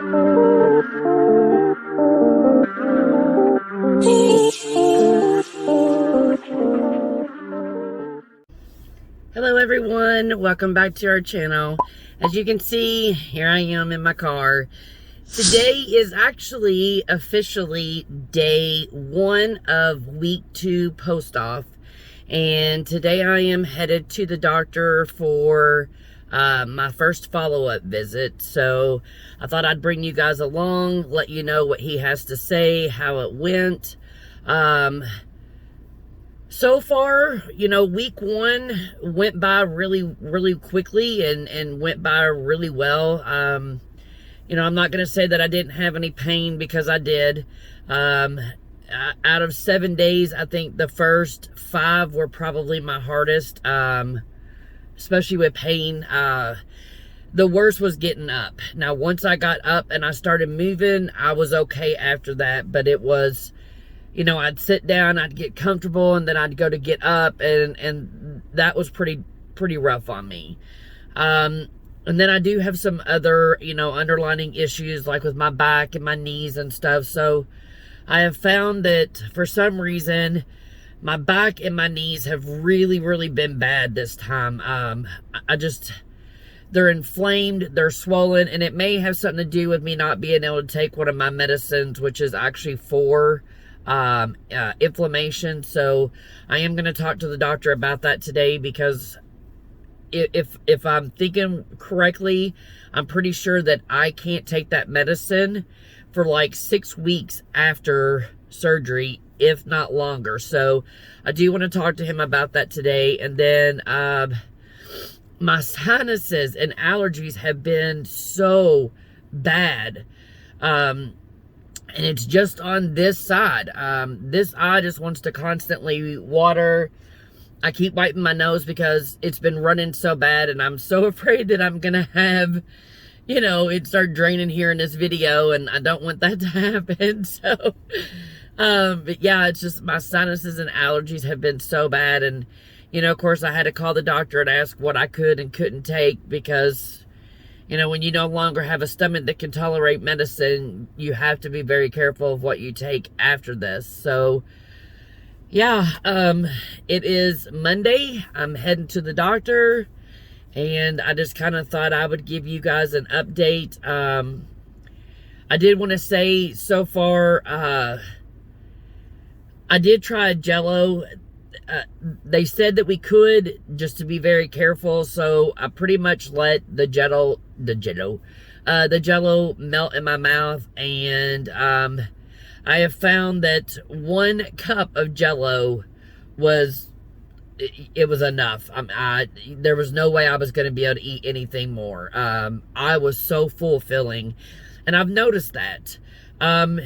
Hello everyone, welcome back to our channel. As you can see, here I am in my car. Today is actually officially day 1 of week 2 post-op. And today I am headed to the doctor for my first follow-up visit. So I thought I'd bring you guys along, let you know what he has to say, how it went. So far, you know, week 1 went by really quickly and went by really well. You know, I'm not going to say that I didn't have any pain, because I did. Out of 7 days, I think the first 5 were probably my hardest, especially with pain. The worst was getting up. Now, once I got up and I started moving, I was okay after that, but it was, you know, I'd sit down, I'd get comfortable, and then I'd go to get up, and that was pretty rough on me. And then I do have some other, you know, underlying issues, like with my back and my knees and stuff. So I have found that for some reason, my back and my knees have really been bad this time. They're inflamed, they're swollen, and it may have something to do with me not being able to take one of my medicines, which is actually for inflammation. So I am going to talk to the doctor about that today, because if I'm thinking correctly, I'm pretty sure that I can't take that medicine for like 6 weeks after surgery, if not longer. So I do want to talk to him about that today. And then my sinuses and allergies have been so bad. And it's just on this side. This eye just wants to constantly water. I keep wiping my nose because it's been running so bad, and I'm so afraid that I'm going to have, you know, it start draining here in this video, and I don't want that to happen. So, but yeah, it's just my sinuses and allergies have been so bad. And, you know, of course, I had to call the doctor and ask what I could and couldn't take, because, you know, when you no longer have a stomach that can tolerate medicine, you have to be very careful of what you take after this. So, yeah, it is Monday. I'm heading to the doctor, and I just kind of thought I would give you guys an update. I did want to say, so far, I did try Jello. They said that we could, just to be very careful, so I pretty much let the Jello melt in my mouth, and I have found that 1 cup of Jello was enough. There was no way I was going to be able to eat anything more. I was so fulfilling, and I've noticed that. I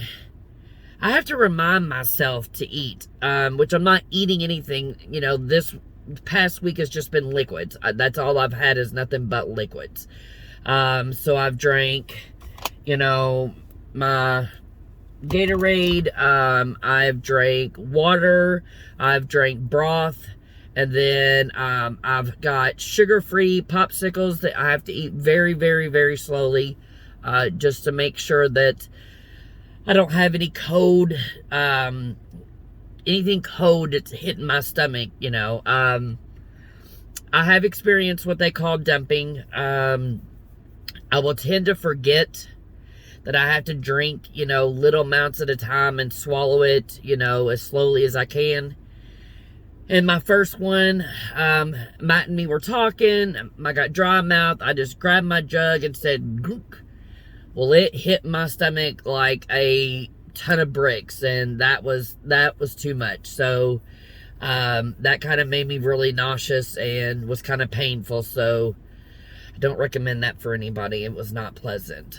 have to remind myself to eat, which I'm not eating anything. You know, this past week has just been liquids. That's all I've had, is nothing but liquids. So I've drank, you know, my Gatorade, I've drank water, I've drank broth, and then I've got sugar-free popsicles that I have to eat very slowly, just to make sure that I don't have any cold, anything cold that's hitting my stomach, you know. I have experienced what they call dumping. I will tend to forget that I have to drink, you know, little amounts at a time and swallow it, you know, as slowly as I can. And my first one, Matt and me were talking. I got dry mouth. I just grabbed my jug and said, gook. Well, it hit my stomach like a ton of bricks, and that was too much. So that kind of made me really nauseous and was kind of painful. So I don't recommend that for anybody. It was not pleasant.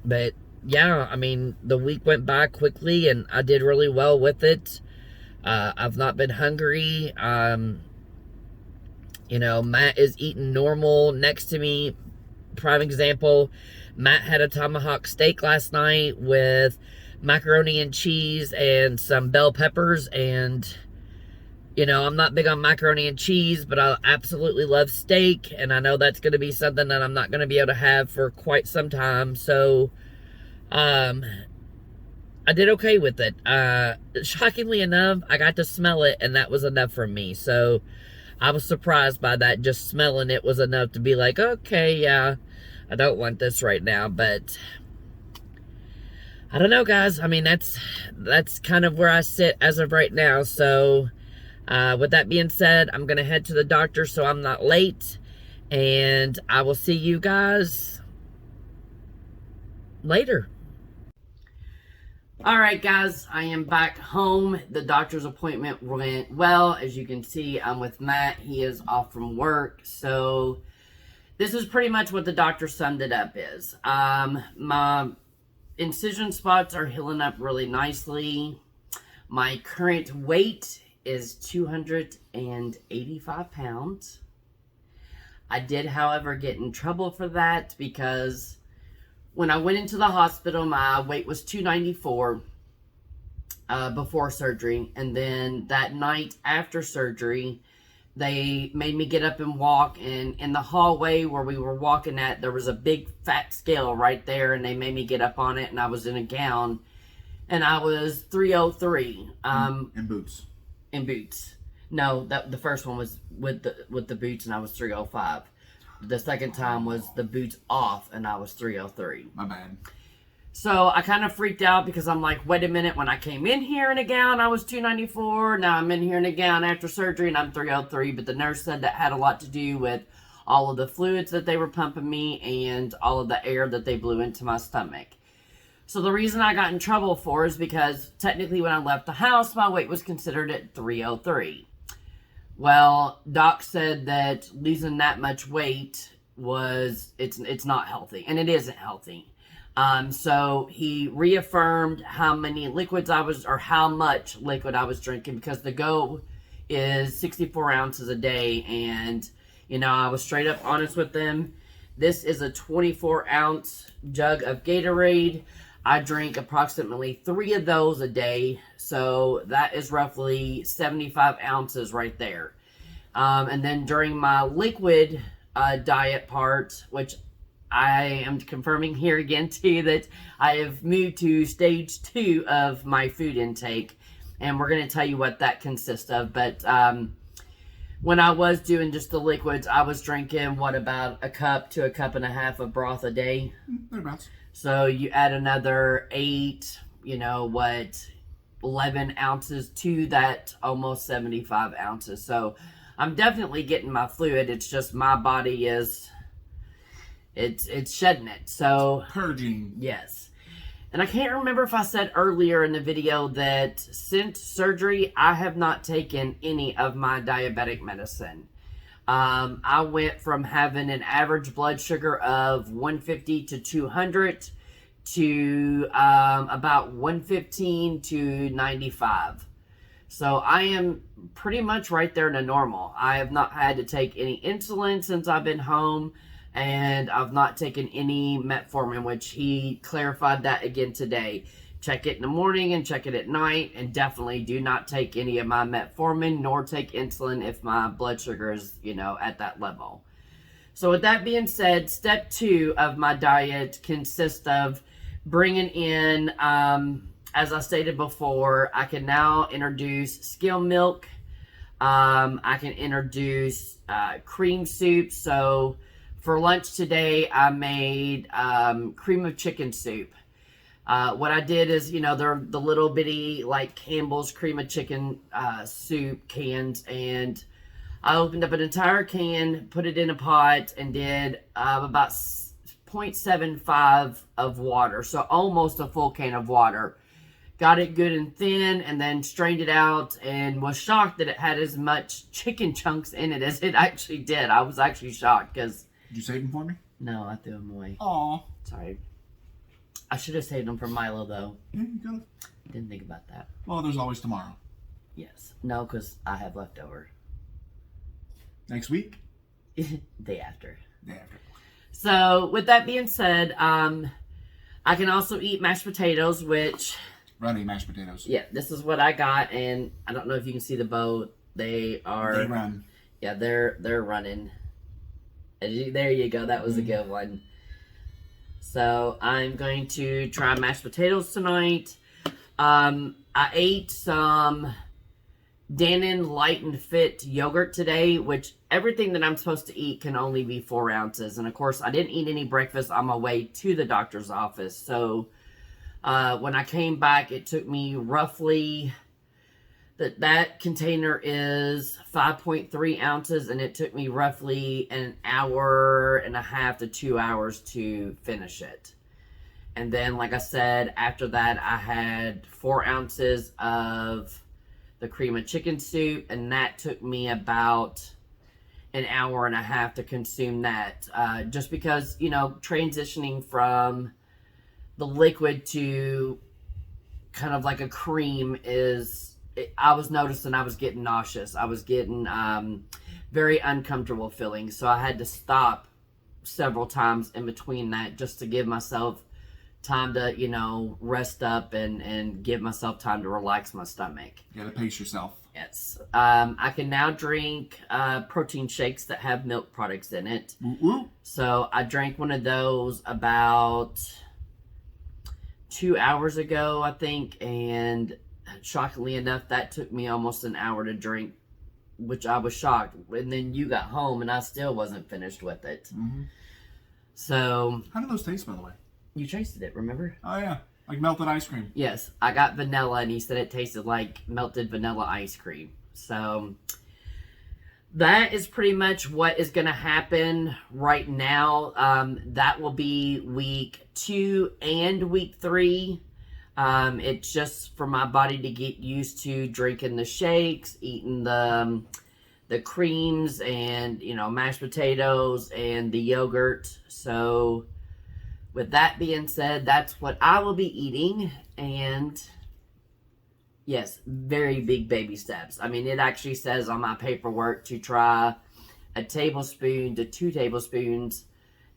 But yeah, I mean, the week went by quickly, and I did really well with it. I've not been hungry. You know, Matt is eating normal next to me. Prime example, Matt had a tomahawk steak last night with macaroni and cheese and some bell peppers, and You know, I'm not big on macaroni and cheese, but I absolutely love steak, and I know that's going to be something that I'm not going to be able to have for quite some time. So, I did okay with it. Shockingly enough, I got to smell it, and that was enough for me. So, I was surprised by that. Just smelling it was enough to be like, okay, yeah, I don't want this right now. But I don't know, guys. I mean, that's kind of where I sit as of right now. So, with that being said, I'm going to head to the doctor so I'm not late. And I will see you guys later. Alright, guys. I am back home. The doctor's appointment went well. As you can see, I'm with Matt. He is off from work. So, this is pretty much what the doctor summed it up is. My incision spots are healing up really nicely. My current weight is 285 pounds. I did, however, get in trouble for that because when I went into the hospital, my weight was 294 before surgery. And then that night after surgery, they made me get up and walk. And in the hallway where we were walking at, there was a big fat scale right there. And they made me get up on it. And I was in a gown. And I was 303. In boots. In boots. No, the first one was with the boots, and I was 305. The second time was the boots off, and I was 303. My bad. So I kind of freaked out because I'm like, wait a minute. When I came in here in a gown, I was 294. Now I'm in here in a gown after surgery, and I'm 303. But the nurse said that had a lot to do with all of the fluids that they were pumping me and all of the air that they blew into my stomach. So the reason I got in trouble for is because technically when I left the house, my weight was considered at 303. Well, doc said that losing that much weight it's not healthy, and it isn't healthy. So he reaffirmed how many liquids how much liquid I was drinking, because the go is 64 ounces a day. And, you know, I was straight up honest with them. This is a 24-ounce jug of Gatorade. I drink approximately 3 of those a day, so that is roughly 75 ounces right there. And then during my liquid diet part, which I am confirming here again too, that I have moved to stage 2 of my food intake, and we're going to tell you what that consists of. But when I was doing just the liquids, I was drinking, about a cup to a cup and a half of broth a day? Thereabouts. So you add another 8, 11 ounces to that, almost 75 ounces. So I'm definitely getting my fluid. It's just my body it's shedding it. So purging. Yes. And I can't remember if I said earlier in the video that since surgery, I have not taken any of my diabetic medicine. I went from having an average blood sugar of 150 to 200 to about 115 to 95. So I am pretty much right there to normal. I have not had to take any insulin since I've been home, and I've not taken any metformin, which he clarified that again today. Check it in the morning and check it at night, and definitely do not take any of my metformin nor take insulin if my blood sugar is, at that level. So with that being said, step 2 of my diet consists of bringing in, as I stated before, I can now introduce skim milk. I can introduce cream soup. So for lunch today, I made cream of chicken soup. What I did is, they're the little bitty, like Campbell's cream of chicken soup cans, and I opened up an entire can, put it in a pot, and did about 0.75 of water, so almost a full can of water. Got it good and thin, and then strained it out, and was shocked that it had as much chicken chunks in it as it actually did. I was actually shocked, because... Did you save them for me? No, I threw them away. Aw. Sorry. I should have saved them for Milo, though. Yeah, you could have. Didn't think about that. Well, there's always tomorrow. Yes. No, because I have leftover. Next week? Day after. Day after. So, with that being said, I can also eat mashed potatoes, which... Runny mashed potatoes. Yeah, this is what I got, and I don't know if you can see the bow. They are. They run. Yeah, they're running. There you go. That was a good one. So I'm going to try mashed potatoes tonight. I ate some Dannon Light and Fit yogurt today, which everything that I'm supposed to eat can only be 4 ounces. And of course, I didn't eat any breakfast on my way to the doctor's office. So when I came back, it took me roughly, that container is 5.3 ounces, and it took me roughly an hour and a half to 2 hours to finish it. And then, like I said, after that, I had 4 ounces of the cream of chicken soup, and that took me about an hour and a half to consume that. Just because, you know, transitioning from the liquid to kind of like a cream I was noticing I was getting nauseous. I was getting very uncomfortable feeling. So I had to stop several times in between that just to give myself time to, you know, rest up and give myself time to relax my stomach. You gotta pace yourself. Yes. I can now drink protein shakes that have milk products in it. Woo-woo. So I drank one of those about 2 hours ago, I think, and shockingly enough, that took me almost an hour to drink, which I was shocked. And then you got home, and I still wasn't finished with it. Mm-hmm. So... How do those taste, by the way? You tasted it, remember? Oh, yeah. Like melted ice cream. Yes. I got vanilla, and he said it tasted like melted vanilla ice cream. So, that is pretty much what is going to happen right now. That will be week 2 and week 3. It's just for my body to get used to drinking the shakes, eating the creams, and, you know, mashed potatoes and the yogurt. So... with that being said, that's what I will be eating, and yes, very big baby steps. I mean, it actually says on my paperwork to try a tablespoon to 2 tablespoons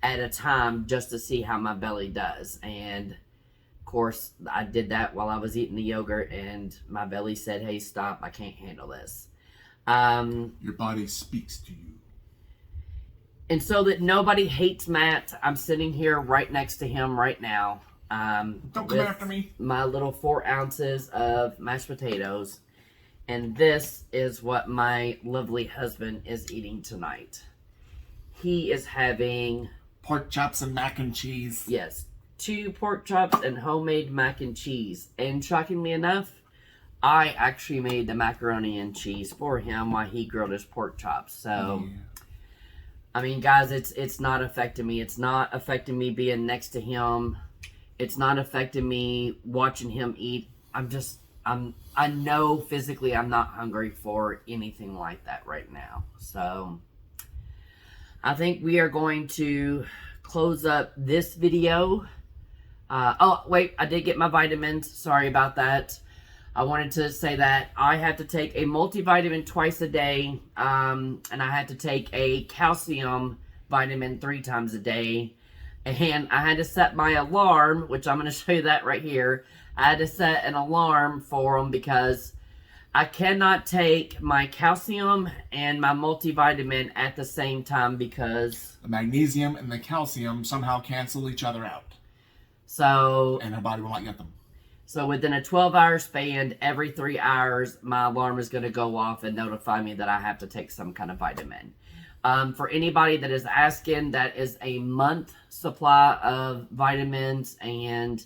at a time just to see how my belly does. And of course, I did that while I was eating the yogurt, and my belly said, hey, stop, I can't handle this. Your body speaks to you. And so that nobody hates Matt, I'm sitting here right next to him right now. Don't come after me. My little 4 ounces of mashed potatoes. And this is what my lovely husband is eating tonight. He is having... pork chops and mac and cheese. Yes, 2 pork chops and homemade mac and cheese. And shockingly enough, I actually made the macaroni and cheese for him while he grilled his pork chops. So... yeah. I mean, guys, it's not affecting me. It's not affecting me being next to him. It's not affecting me watching him eat. I know physically I'm not hungry for anything like that right now. So, I think we are going to close up this video. Oh, wait, I did get my vitamins. Sorry about that. I wanted to say that I have to take a multivitamin twice a day, and I had to take a calcium vitamin 3 times a day, and I had to set my alarm, which I'm going to show you that right here. I had to set an alarm for them because I cannot take my calcium and my multivitamin at the same time because... the magnesium and the calcium somehow cancel each other out. So... and her body will not get them. So within a 12-hour span, every 3 hours, my alarm is going to go off and notify me that I have to take some kind of vitamin. For anybody that is asking, that is a month supply of vitamins, and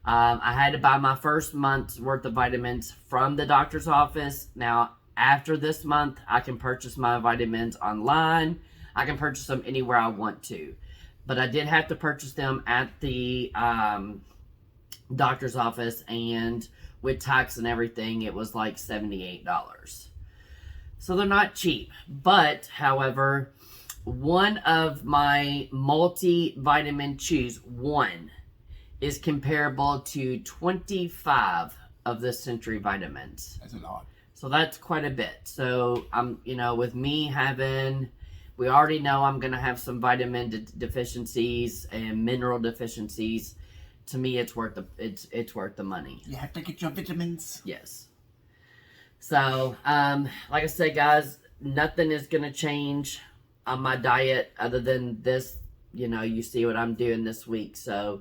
I had to buy my first month's worth of vitamins from the doctor's office. Now, after this month, I can purchase my vitamins online. I can purchase them anywhere I want to. But I did have to purchase them at the... doctor's office, and with tax and everything, it was like $78. So they're not cheap. But, however, one of my multivitamin chews, one, is comparable to 25 of the Century vitamins. That's a lot. So that's quite a bit. So, you know, with me having... we already know I'm going to have some vitamin deficiencies and mineral deficiencies. To me, it's worth the money. You have to get your vitamins. Yes. So, like I said, guys, nothing is going to change on my diet other than this. You know, you see what I'm doing this week. So,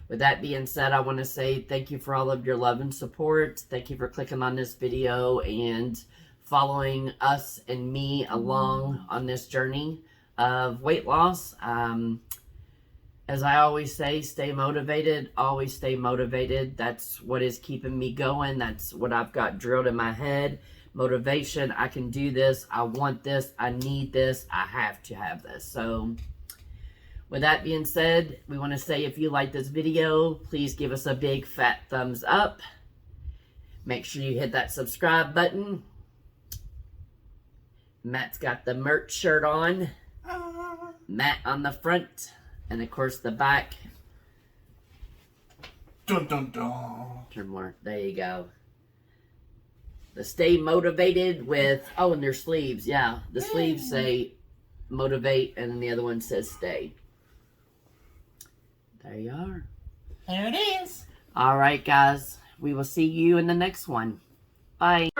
with that being said, I want to say thank you for all of your love and support. Thank you for clicking on this video and following us and me along on this journey of weight loss. As I always say, stay motivated. Always stay motivated. That's what is keeping me going. That's what I've got drilled in my head. Motivation. I can do this. I want this. I need this. I have to have this. So, with that being said, we want to say if you like this video, please give us a big fat thumbs up. Make sure you hit that subscribe button. Matt's got the merch shirt on. Matt on the front. And of course the back. Dun dun dun. Turn more. There you go. The stay motivated with, oh, and their sleeves. Yeah, the sleeves say motivate, and then the other one says stay. There you are. There it is. All right, guys. We will see you in the next one. Bye.